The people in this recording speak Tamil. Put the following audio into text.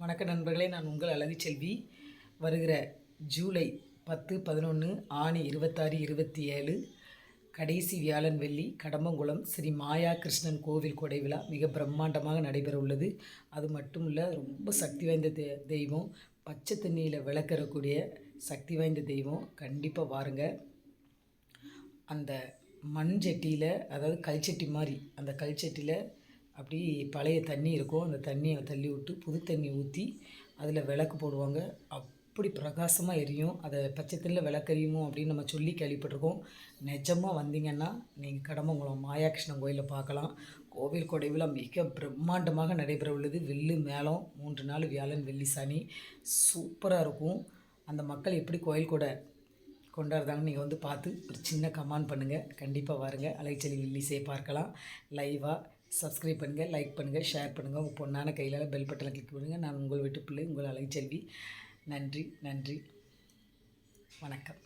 வணக்க நண்பர்களே, நான் உங்கள் அழகுச்செல்வி. வருகிற ஜூலை 10, 11, ஆணி 26, 27 கடைசி வியாழன் வெள்ளி கடம்பங்குளம் ஸ்ரீ மாயா கிருஷ்ணன் கோவில் கொடை விழா மிக பிரம்மாண்டமாக நடைபெற உள்ளது. அது மட்டும் இல்லை, ரொம்ப சக்தி வாய்ந்த தெய்வம், பச்சை தண்ணியில் விளக்கறக்கூடிய சக்தி வாய்ந்த தெய்வம். கண்டிப்பாக வாருங்க. அந்த மண் சட்டியில், அதாவது கல்ச்சட்டி மாதிரி, அந்த கல்ச்சட்டியில் அப்படி பழைய தண்ணி இருக்கும். அந்த தண்ணியை தள்ளி விட்டு புது தண்ணி ஊற்றி அதில் விளக்கு போடுவாங்க. அப்படி பிரகாசமாக எரியும். அதை பச்சை தண்ணியில் விளக்கெரியுமோ அப்படின்னு நம்ம சொல்லி கேள்விப்பட்டிருக்கோம். நிஜமாக வந்தீங்கன்னா நீங்கள் கடம்பங்குளம் மாயாகிருஷ்ணன் கோயிலில் பார்க்கலாம். கோவில் கொடை விழா மிக பிரம்மாண்டமாக நடைபெற உள்ளது. வெள்ளி மேளம் 3 நாள், வியாழன் வெள்ளி சனி, சூப்பராக இருக்கும். அந்த மக்கள் எப்படி கோயில் கூட கொண்டாடுறாங்கன்னு நீங்கள் வந்து பார்த்து ஒரு சின்ன கமெண்ட் பண்ணுங்கள். கண்டிப்பாக வாருங்க. அலைச்செல்வி வில்லிசையை பார்க்கலாம் லைவாக. சப்ஸ்கிரைப் பண்ணுங்கள், லைக் பண்ணுங்கள், ஷேர் பண்ணுங்கள். உங்கள் பொண்ணான கையில் பெல் பட்டனை கிளிக் பண்ணுங்கள். நான் உங்கள் வீட்டு பிள்ளை, உங்கள் அலைச்செல்வி. நன்றி, வணக்கம்.